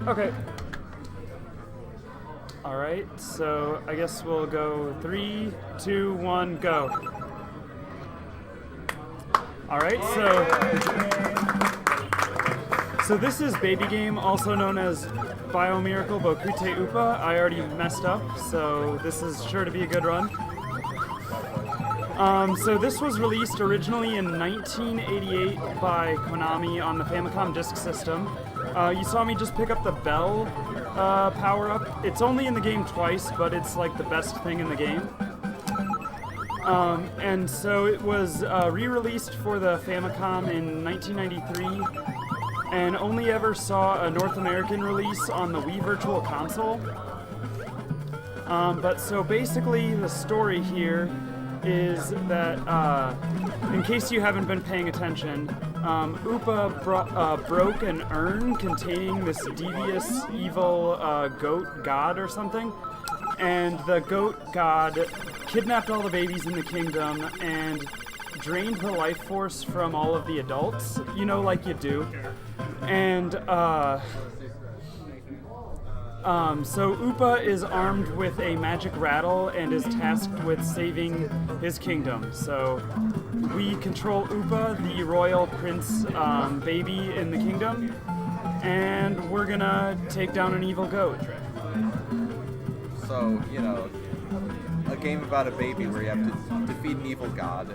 Okay. Alright, so I guess we'll go 3, 2, 1, go. Alright, so this is Baby Game, also known as Biomiracle Bokutte Upa. I already messed up, so this is sure to be a good run. So this was released originally in 1988 by Konami on the Famicom Disk System. You saw me just pick up the bell power-up. It's only in the game twice, but it's like the best thing in the game. And so it was re-released for the Famicom in 1993 and only ever saw a North American release on the Wii Virtual Console. But so basically the story here is that, in case you haven't been paying attention, Upa broke an urn containing this devious, evil goat god or something, and the goat god kidnapped all the babies in the kingdom and drained the life force from all of the adults, you know, like you do. And so Upa is armed with a magic rattle and is tasked with saving his kingdom. So we control Upa, the royal prince baby in the kingdom, and we're gonna take down an evil goat. So, you know, a game about a baby where you have to defeat an evil god.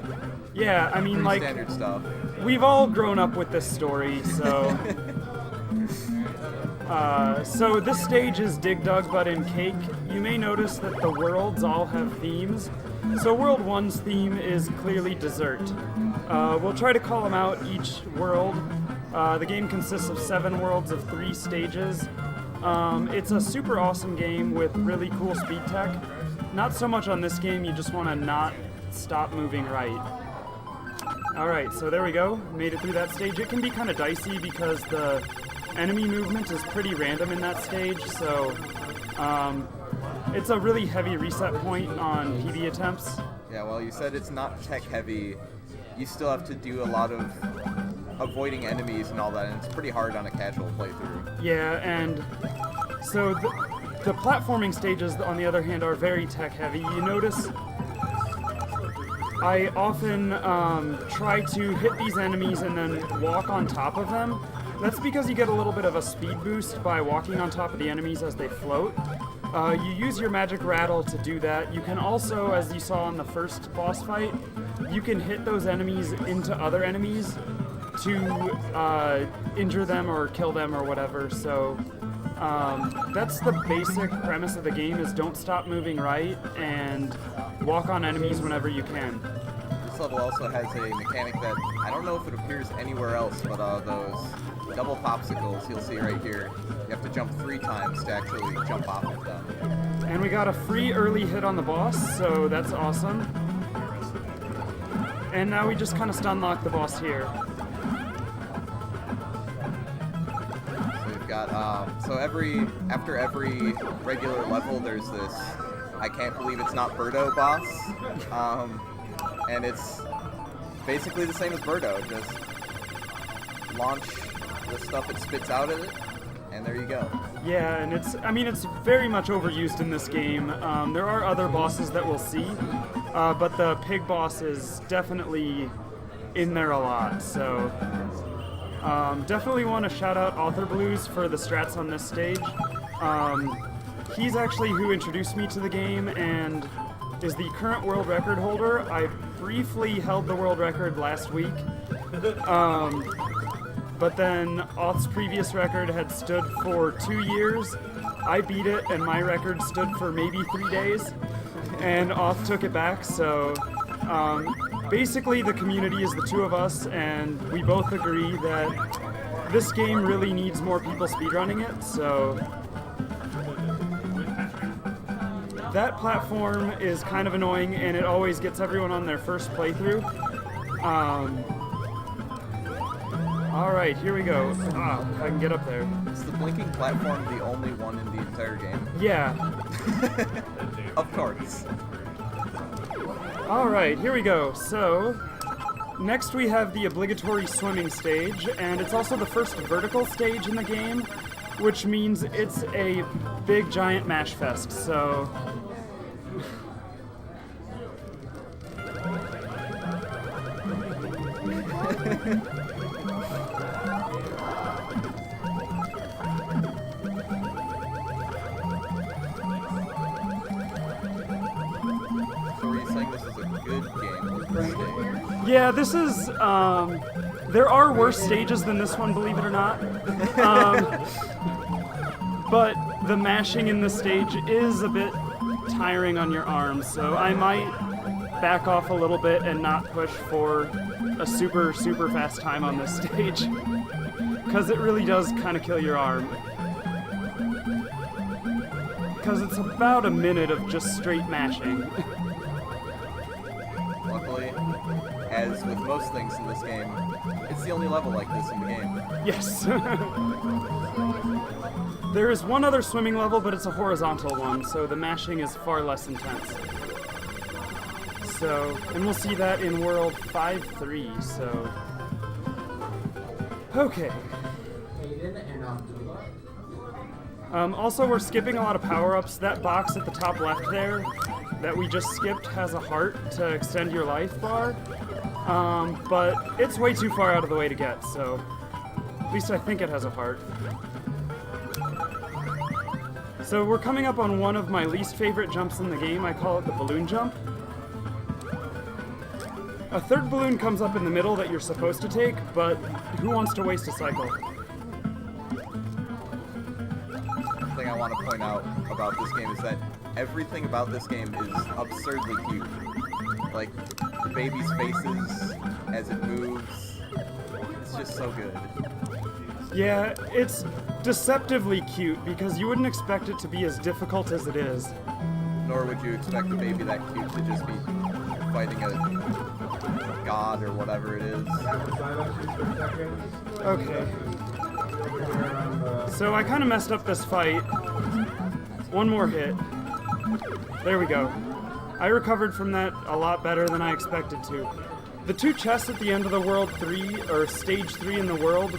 Yeah, I mean, pretty like, standard stuff. We've all grown up with this story, so... So this stage is Dig Dug, but in Cake. You may notice that the worlds all have themes. So World 1's theme is clearly dessert. We'll try to call them out each world. The game consists of 7 worlds of 3 stages. It's a super awesome game with really cool speed tech. Not so much on this game, you just want to not stop moving right. Alright, so there we go. Made it through that stage. It can be kind of dicey because the enemy movement is pretty random in that stage, so it's a really heavy reset point on PB attempts. Yeah, well, you said it's not tech heavy. You still have to do a lot of avoiding enemies and all that, and it's pretty hard on a casual playthrough. Yeah, and so the platforming stages, on the other hand, are very tech heavy. You notice I often try to hit these enemies and then walk on top of them. That's because you get a little bit of a speed boost by walking on top of the enemies as they float. You use your magic rattle to do that. You can also, as you saw in the first boss fight, you can hit those enemies into other enemies to injure them or kill them or whatever. So that's the basic premise of the game, is don't stop moving right and walk on enemies whenever you can. This level also has a mechanic that I don't know if it appears anywhere else, but those double popsicles you'll see right here. You have to jump 3 times to actually jump off of them. And we got a free early hit on the boss, so that's awesome. And now we just kind of stun lock the boss here. So we've got so after every regular level there's this I can't believe it's not Birdo boss. And it's basically the same as Birdo, just launch the stuff it spits out of it, and there you go. Yeah, and it's very much overused in this game. There are other bosses that we'll see, but the pig boss is definitely in there a lot, so definitely want to shout out Author Blues for the strats on this stage. He's actually who introduced me to the game and is the current world record holder. I briefly held the world record last week, but then Auth's previous record had stood for 2 years. I beat it, and my record stood for maybe 3 days, and Auth took it back, so basically the community is the 2 of us, and we both agree that this game really needs more people speedrunning it, so that platform is kind of annoying, and it always gets everyone on their first playthrough. Alright, here we go. If I can get up there. Is the blinking platform the only one in the entire game? Yeah. Of course. Alright, here we go. So, next we have the obligatory swimming stage, and it's also the first vertical stage in the game. which means it's a big giant mash fest, so... So were you saying this is a good game with this stage? Yeah, this is, there are worse stages than this one, believe it or not. But the mashing in this stage is a bit tiring on your arms, so I might back off a little bit and not push for a super, super fast time on this stage. Because it really does kind of kill your arm. Because it's about a minute of just straight mashing. Luckily, as with most things in this game, it's the only level like this in the game. Yes. There is one other swimming level, but it's a horizontal one, so the mashing is far less intense. So, and we'll see that in World 5-3, so... Okay. Also, we're skipping a lot of power-ups. That box at the top left there that we just skipped has a heart to extend your life bar, but it's way too far out of the way to get, so at least I think it has a heart. So we're coming up on one of my least favorite jumps in the game. I call it the balloon jump. A third balloon comes up in the middle that you're supposed to take, but who wants to waste a cycle? The thing I want to point out about this game is that everything about this game is absurdly cute. Like, the baby's faces as it moves, it's just so good. Yeah, it's deceptively cute because you wouldn't expect it to be as difficult as it is. Nor would you expect a baby that cute to just be fighting a god or whatever it is. Okay. So I kind of messed up this fight. One more hit. There we go. I recovered from that a lot better than I expected to. The two chests at the end of the World 3, or Stage 3 in the world,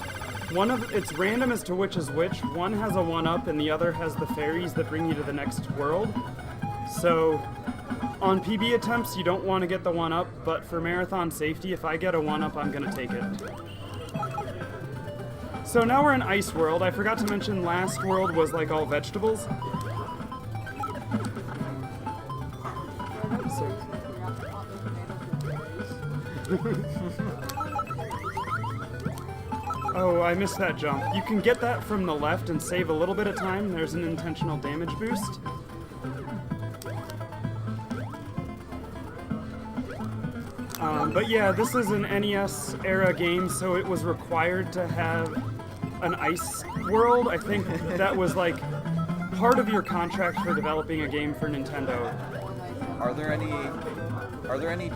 it's random as to which is which. One has a 1-up and the other has the fairies that bring you to the next world. So on PB attempts, you don't want to get the 1-up, but for marathon safety, if I get a 1-up, I'm going to take it. So now we're in Ice World. I forgot to mention last world was like all vegetables. Oh, I missed that jump. You can get that from the left and save a little bit of time. There's an intentional damage boost. But yeah, this is an NES era game, so it was required to have an ice world. I think that was like part of your contract for developing a game for Nintendo. Are there any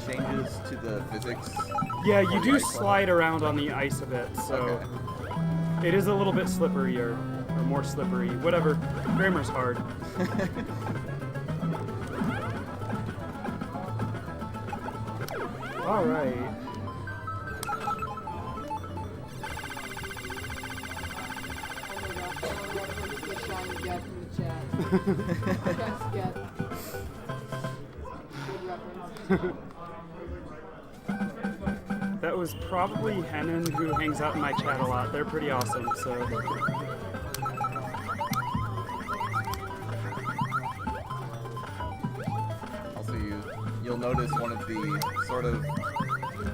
changes to the physics? Yeah, you do slide around on the ice a bit, so okay. It is a little bit slipperier, or more slippery, whatever. Grammar's hard. All right. That was probably Henan, who hangs out in my chat a lot. They're pretty awesome, so... Also, you'll notice one of the sort of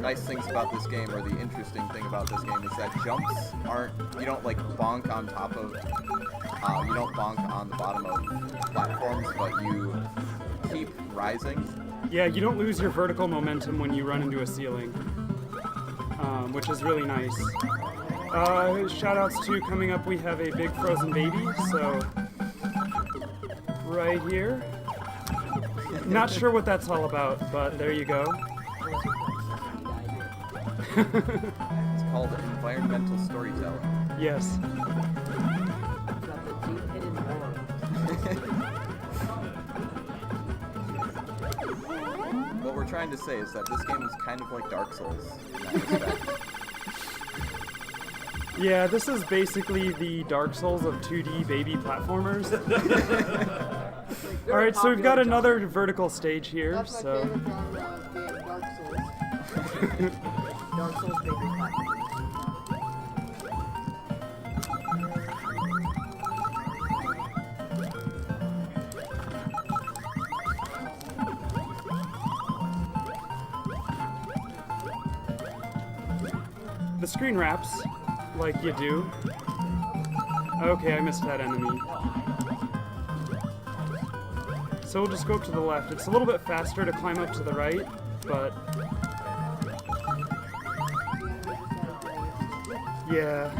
nice things about this game, or the interesting thing about this game, is that jumps aren't... You don't, like, bonk on top of... you don't bonk on the bottom of platforms, but you keep rising. Yeah, you don't lose your vertical momentum when you run into a ceiling, which is really nice. Shoutouts to coming up, we have a big frozen baby, so right here. Not sure what that's all about, but there you go. It's called environmental storytelling. Yes. What we're trying to say is that this game is kind of like Dark Souls in that respect. Yeah, this is basically the Dark Souls of 2D baby platformers. Alright, so we've got another vertical stage here, That's my so... favorite genre of game, Dark Souls. Dark Souls baby platform. The screen wraps, like you do. Okay, I missed that enemy. So we'll just go up to the left. It's a little bit faster to climb up to the right, but... yeah.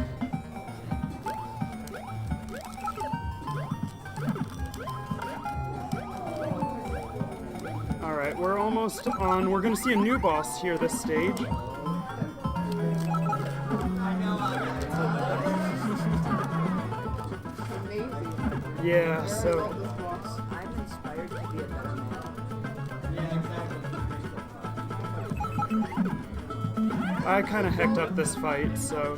Alright, we're almost on. We're gonna see a new boss here this stage. Yeah, so... I'm inspired to be a better man. I kind of hecked up this fight, so...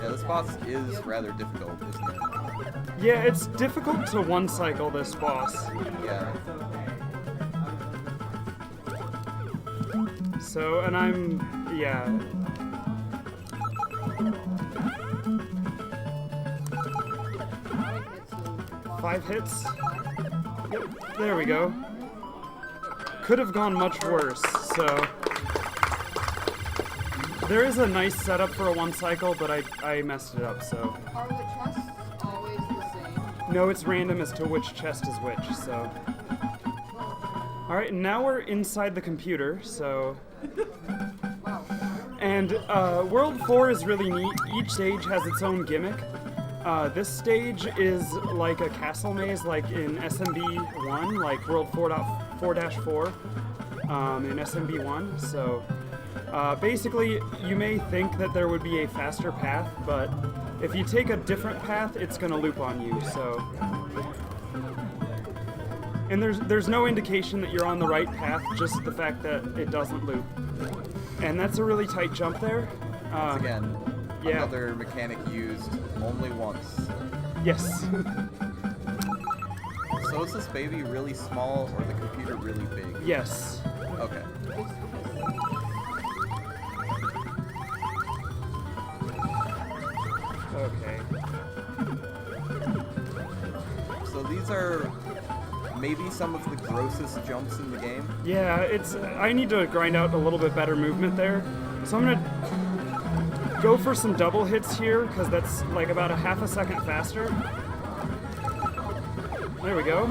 Yeah, this boss is rather difficult, isn't it? Yeah, it's difficult to one-cycle this boss. Yeah. So, and I'm... yeah. 5 hits? Yep, there we go. Could have gone much worse, so... There is a nice setup for a one-cycle, but I messed it up, so... Are the chests always the same? No, it's random as to which chest is which, so... Alright, now we're inside the computer, so... And World 4 is really neat. Each stage has its own gimmick. This stage is like a castle maze, like in SMB1, like World 4.4-4 in SMB1. So basically, you may think that there would be a faster path, but if you take a different path, it's going to loop on you. So, and there's no indication that you're on the right path, just the fact that it doesn't loop. And that's a really tight jump there. Again, yeah. Another mechanic used only once. Yes. So is this baby really small or the computer really big? Yes. Okay. Okay. So these are maybe some of the grossest jumps in the game. Yeah, I need to grind out a little bit better movement there. So I'm gonna go for some double hits here, because that's like about a half a second faster. There we go.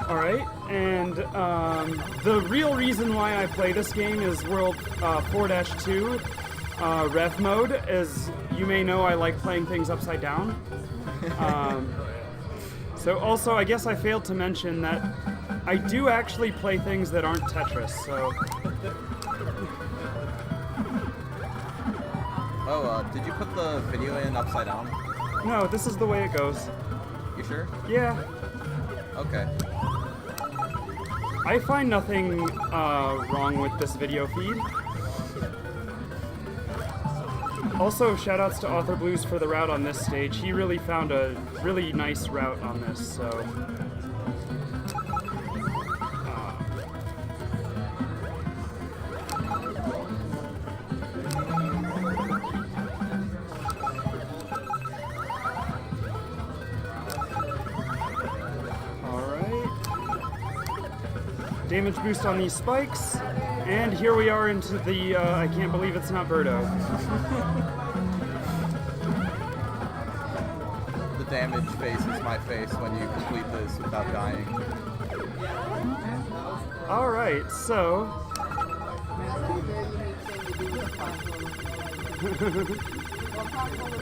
Alright, and the real reason why I play this game is World 4-2 Rev mode. As you may know, I like playing things upside down. So also, I guess I failed to mention that I do actually play things that aren't Tetris, so... Oh, did you put the video in upside down? No, this is the way it goes. You sure? Yeah. Okay. I find nothing wrong with this video feed. Also, shoutouts to Author Blues for the route on this stage. He really found a really nice route on this, so... Damage boost on these spikes, and here we are into the, I can't believe it's not Birdo. The damage face is my face when you complete this without dying. Alright, so...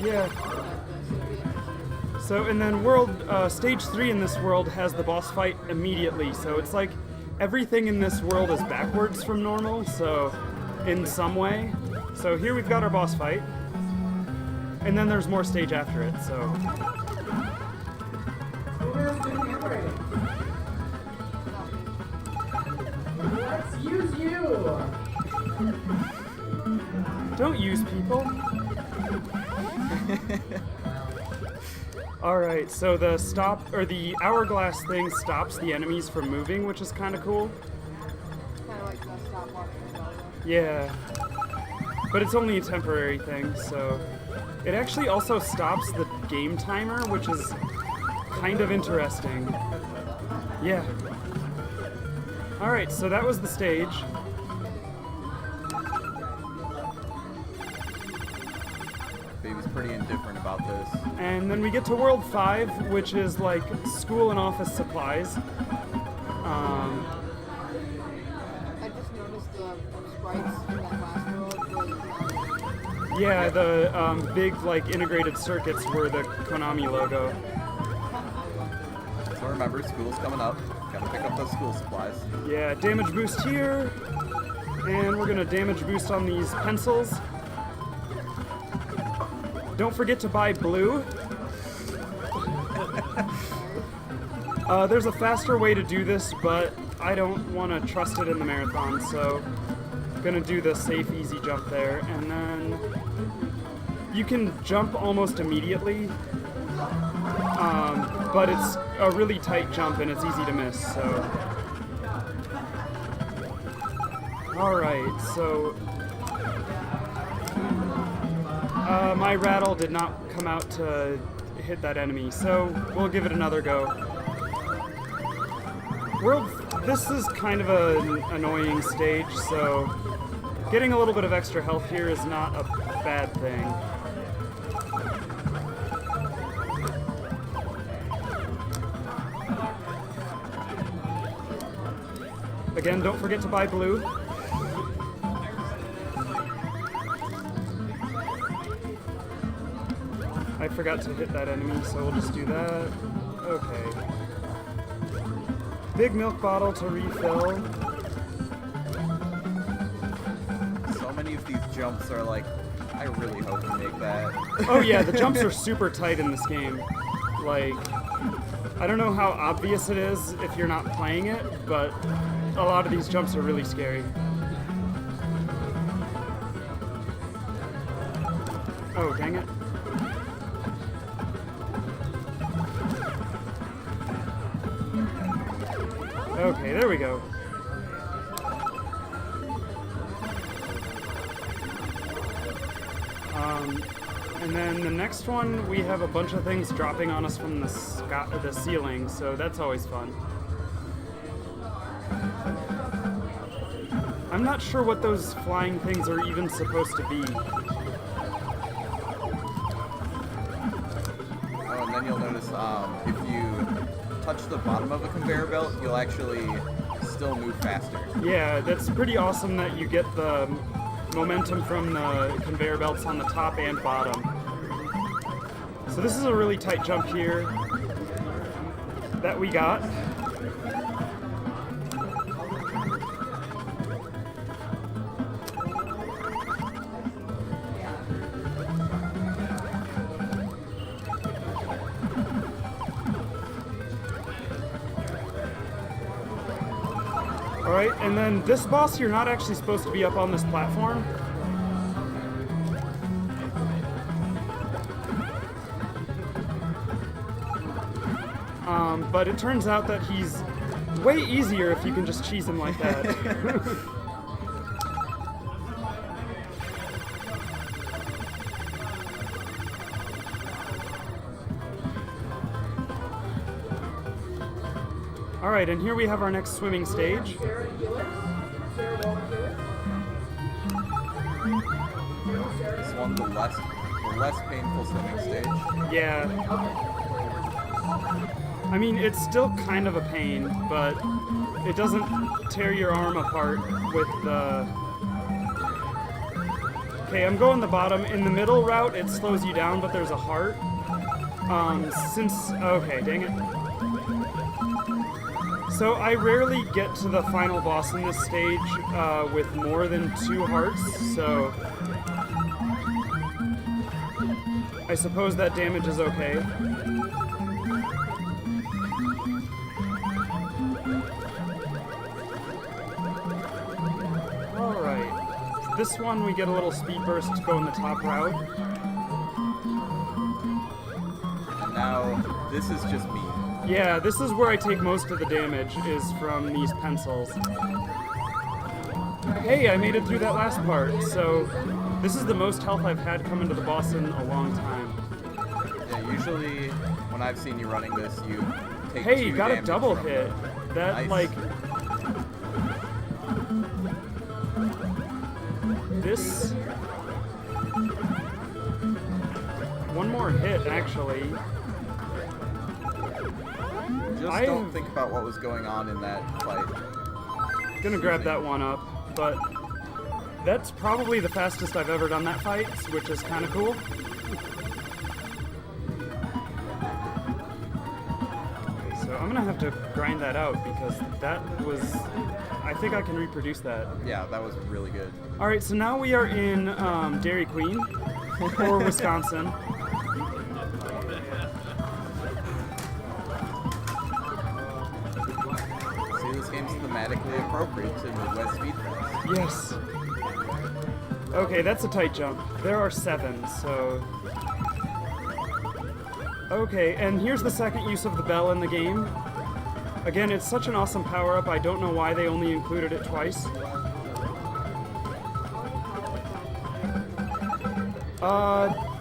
yeah. So, and then stage 3 in this world has the boss fight immediately, so it's like everything in this world is backwards from normal, so in some way. So here we've got our boss fight, and then there's more stage after it, so... Let's use you! Don't use people. Alright, so the hourglass thing stops the enemies from moving, which is kind of cool. Kind of like the stopwatch. Yeah. But it's only a temporary thing, so... It actually also stops the game timer, which is kind of interesting. Yeah. Alright, so that was the stage. Baby's pretty indifferent about this. And then we get to World 5, which is like school and office supplies. I just noticed the sprites in that last world was Yeah, the big like integrated circuits were the Konami logo. So remember, school's coming up. Gotta pick up those school supplies. Yeah, damage boost here. And we're gonna damage boost on these pencils. Don't forget to buy blue. There's a faster way to do this, but I don't want to trust it in the marathon, so I'm gonna do the safe, easy jump there. And then you can jump almost immediately, but it's a really tight jump and it's easy to miss, so. Alright, so my rattle did not come out to hit that enemy, so we'll give it another go. This is kind of an annoying stage, so getting a little bit of extra health here is not a bad thing. Again, don't forget to buy blue. I forgot to hit that enemy, so we'll just do that. Okay. Big milk bottle to refill. So many of these jumps are like, I really hope you make that. Oh yeah, the jumps are super tight in this game. Like, I don't know how obvious it is if you're not playing it, but a lot of these jumps are really scary. Oh, dang it. Okay, there we go. And then the next one, we have a bunch of things dropping on us from the ceiling, so that's always fun. I'm not sure what those flying things are even supposed to be. Oh, and then you'll notice if you touch the bottom of a conveyor belt, you'll actually still move faster. Yeah, that's pretty awesome that you get the momentum from the conveyor belts on the top and bottom. So this is a really tight jump here that we got. Alright, and then this boss, you're not actually supposed to be up on this platform. But it turns out that he's way easier if you can just cheese him like that. Alright, and here we have our next swimming stage. This one, the less painful swimming stage. Yeah. I mean, it's still kind of a pain, but it doesn't tear your arm apart with the... Okay, I'm going the bottom. In the middle route, it slows you down, but there's a heart. Okay, dang it. So I rarely get to the final boss in this stage with more than 2 hearts, so... I suppose that damage is okay. this one we get a little speed burst to go in the top route. And now this is just me. Yeah, this is where I take most of the damage, is from these pencils. Hey, I made it through that last part, so this is the most health I've had come into the boss in a long time. Yeah, usually when I've seen you running this, you take Hey, 2 you got a damage double from hit. That, Nice. like... This... One more hit, actually. Just don't think about what was going on in that fight. Gonna grab that one up, but that's probably the fastest I've ever done that fight, which is kind of cool. So I'm gonna have to grind that out because that was... I think I can reproduce that. Yeah, that was really good. All right, so now we are in Dairy Queen, or Wisconsin. See, this game's thematically appropriate to Midwest Speed Fest. Yes. Okay, that's a tight jump. There are 7, so... Okay, and here's the second use of the bell in the game. Again, it's such an awesome power-up, I don't know why they only included it twice.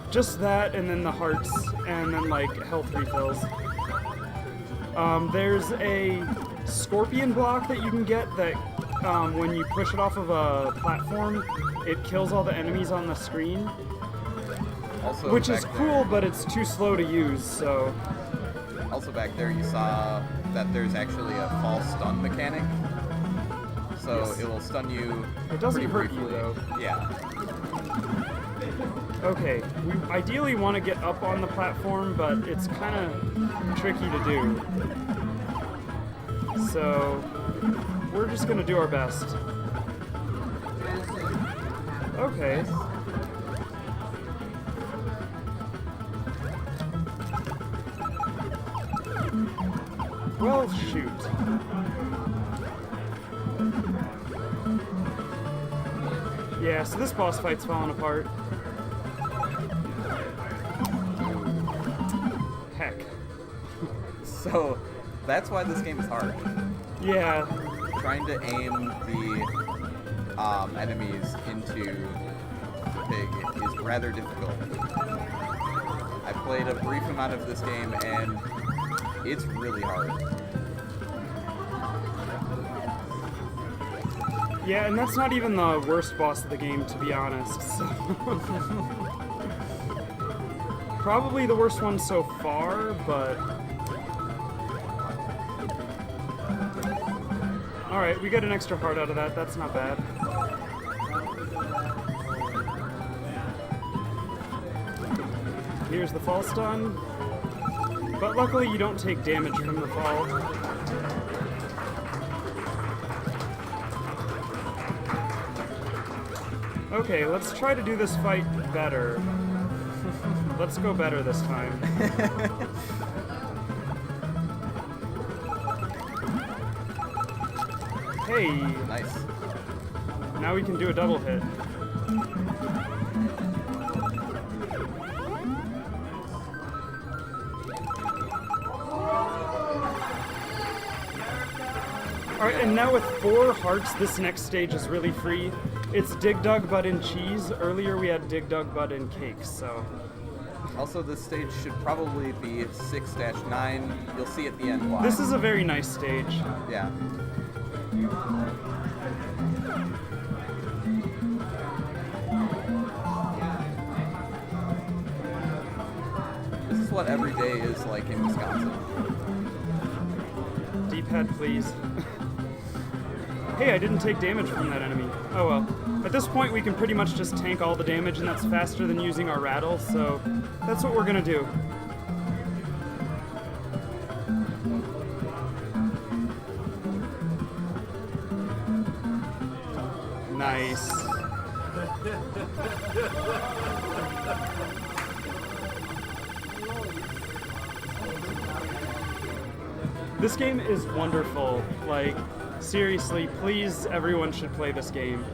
Just that, and then the hearts, and then, like, health refills. There's a scorpion block that you can get that, when you push it off of a platform, it kills all the enemies on the screen. Also, Which is back cool, there- but it's too slow to use, so... Also back there, you saw that there's actually a false stun mechanic. So Yes. it will stun you. It doesn't pretty hurt you, briefly. though. Yeah. Okay, we ideally want to get up on the platform, but it's kind of tricky to do. So, we're just going to do our best. Okay. Well, shoot. Yeah, so this boss fight's falling apart. Heck. So that's why this game is hard. Yeah, Trying to aim the enemies into the pig is rather difficult. I played a brief amount of this game and it's really hard. yeah, and that's not even the worst boss of the game, to be honest. So. Probably the worst one so far, but... Alright, we got an extra heart out of that, that's not bad. Here's the fall stun. But luckily you don't take damage from the fall. Okay, let's try to do this fight better. Let's go better this time. Hey, Nice. now we can do a double hit. Alright, and now with 4 hearts, this next stage is really free. It's Dig Dug Butt and Cheese. Earlier we had Dig Dug Butt and Cakes, so... Also, this stage should probably be 6-9. You'll see at the end why. This is a very nice stage. Yeah. This is what every day is like in Wisconsin. D-pad, please. Hey, I didn't take damage from that enemy. Oh well. At this point, we can pretty much just tank all the damage, and that's faster than using our rattle, so that's what we're gonna do. Nice. This game is wonderful. Like, seriously, please, everyone should play this game.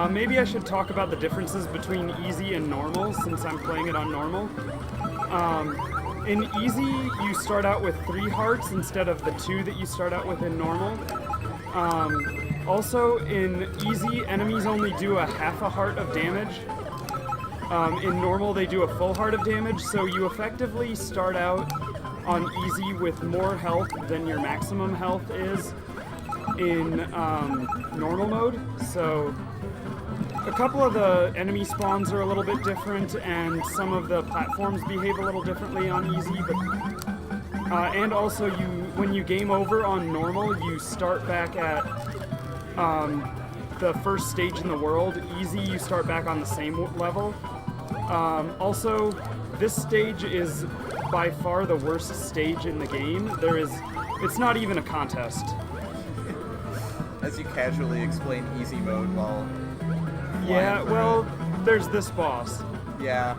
Maybe I should talk about the differences between easy and normal since I'm playing it on normal. In easy, you start out with 3 hearts instead of the 2 that you start out with in normal. Also, in easy, enemies only do a half a heart of damage. In normal, they do a full heart of damage, so you effectively start out on easy with more health than your maximum health is in normal mode. So a couple of the enemy spawns are a little bit different, and some of the platforms behave a little differently on easy. But and also, when you game over on normal, you start back at the first stage in the world. Easy, you start back on the same level. Also, this stage is by far the worst stage in the game. It's not even a contest. As you casually explain easy mode while... Yeah, well, there's this boss. Yeah.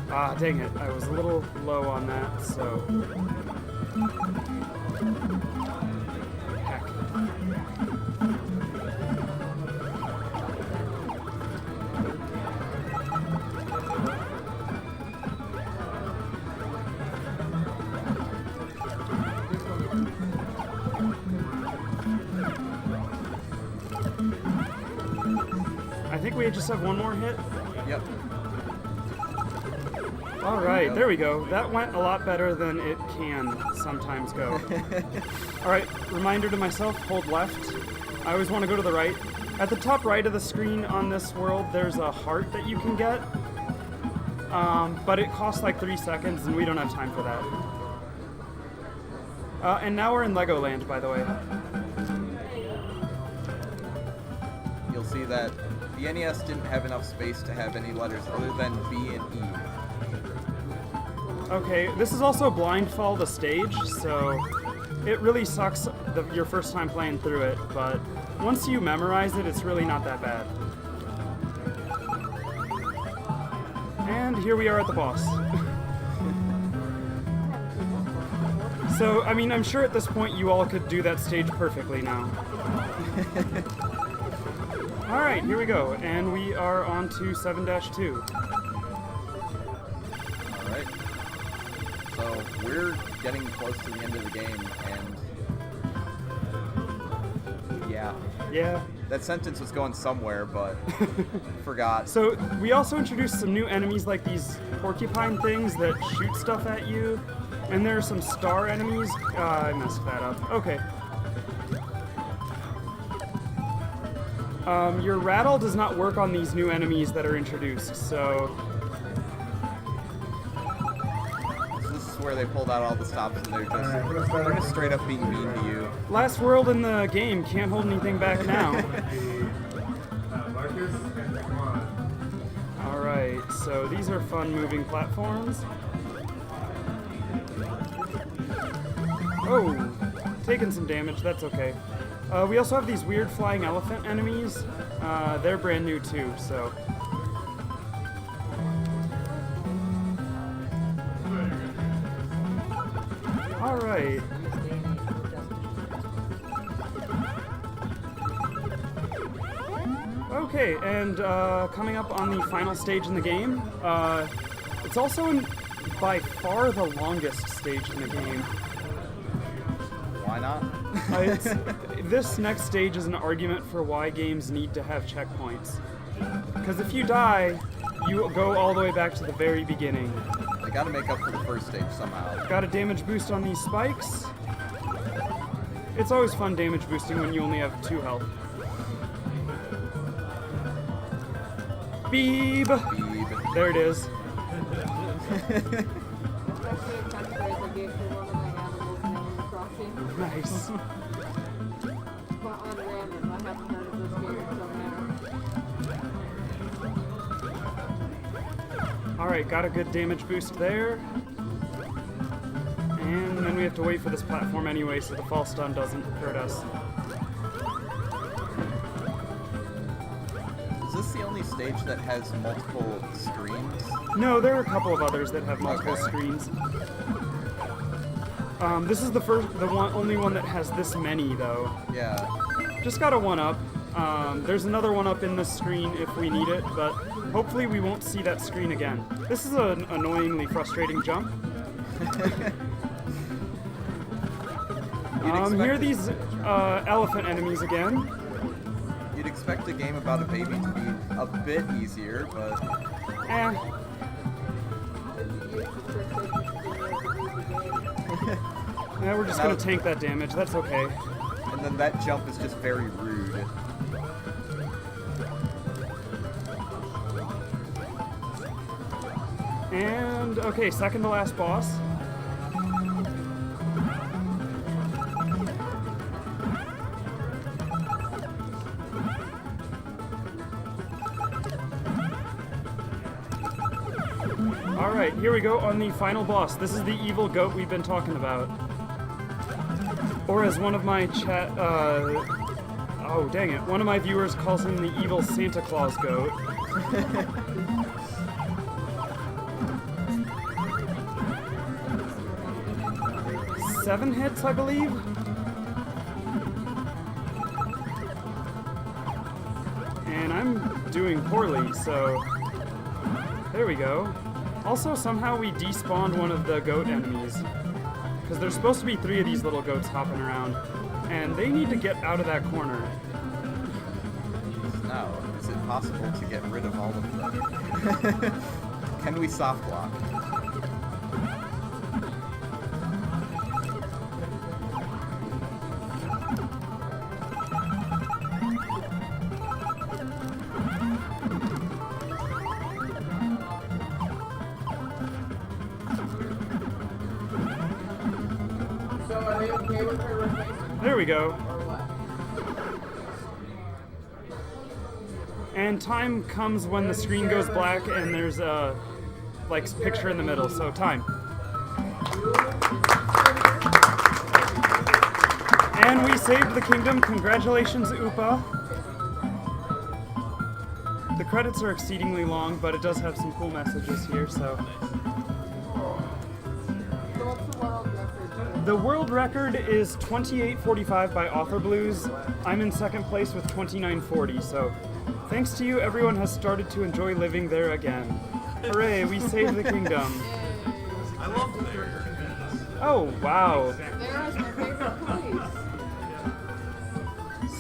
Ah, dang it. I was a little low on that, so... Heck. I think we just have one more hit. Yep. Alright, there we go. That went a lot better than it can sometimes go. Alright, reminder to myself, hold left. I always want to go to the right. At the top right of the screen on this world, there's a heart that you can get. But it costs like 3 seconds, and we don't have time for that. And now we're in Legoland, by the way. You'll see that the NES didn't have enough space to have any letters other than B and E. Okay, this is also Blindfall the stage, so it really sucks your first time playing through it, but once you memorize it, it's really not that bad. And here we are at the boss. So, I mean, I'm sure at this point you all could do that stage perfectly now. Alright, here we go, and we are on to 7-2. Alright. So, we're getting close to the end of the game, and... yeah. Yeah. That sentence was going somewhere, but forgot. So, we also introduced some new enemies like these porcupine things that shoot stuff at you, and there are some star enemies. I messed that up. Okay. Your rattle does not work on these new enemies that are introduced, so... This is where they pulled out all the stops and they're just straight up being mean to you. Last world in the game, can't hold anything back now. Alright, so these are fun moving platforms. Oh, taking some damage, that's okay. We also have these weird flying elephant enemies. They're brand new too, so... Alright. Okay, and coming up on the final stage in the game, it's also by far the longest stage in the game. Why not? This next stage is an argument for why games need to have checkpoints. Because if you die, you go all the way back to the very beginning. They gotta make up for the first stage somehow. Got a damage boost on these spikes. It's always fun damage boosting when you only have 2 health. Beeb! Beeb. There it is. Nice. But on random, I haven't heard of this game until now. Alright, got a good damage boost there. And then we have to wait for this platform anyway, so the fall stun doesn't hurt us. Is this the only stage that has multiple screens? No, there are a couple of others that have multiple screens. This is the only one that has this many though. Yeah. Just got a 1-up. There's another 1-up in this screen if we need it, but hopefully we won't see that screen again. This is an annoyingly frustrating jump. Here are these elephant enemies again. You'd expect a game about a baby to be a bit easier, but... Eh. Yeah, we're just gonna tank that damage, that's okay. And then that jump is just very rude. And, okay, second to last boss. Alright, here we go on the final boss. This is the evil goat we've been talking about. Or as one of my oh dang it, one of my viewers calls him the evil Santa Claus goat. 7 hits, I believe? And I'm doing poorly, so... There we go. Also, somehow we despawned one of the goat enemies. Because there's supposed to be 3 of these little goats hopping around. And they need to get out of that corner. Now, is it possible to get rid of all of them? Can we soft block? So are they okay with her replacement? There we go. Or what? And time comes when the screen goes black and there's a picture in the middle, so time. And we saved the kingdom. Congratulations, Upa. The credits are exceedingly long, but it does have some cool messages here, so. So what's the world record? The world record is 28:45 by Author Blues. I'm in second place with 29:40, so thanks to you, everyone has started to enjoy living there again. Hooray, we saved the kingdom. I love there. Oh, wow. There is my favorite place.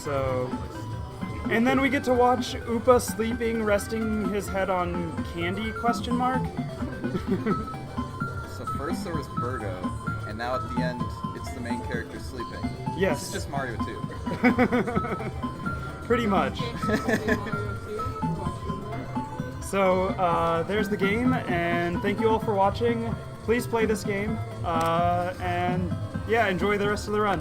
So, and then we get to watch Upa sleeping, resting his head on candy, question mark? So first there was Birdo, and now at the end, it's the main character sleeping. This is Yes, just Mario 2. pretty much. So, there's the game, and thank you all for watching. Please play this game, and yeah, enjoy the rest of the runs.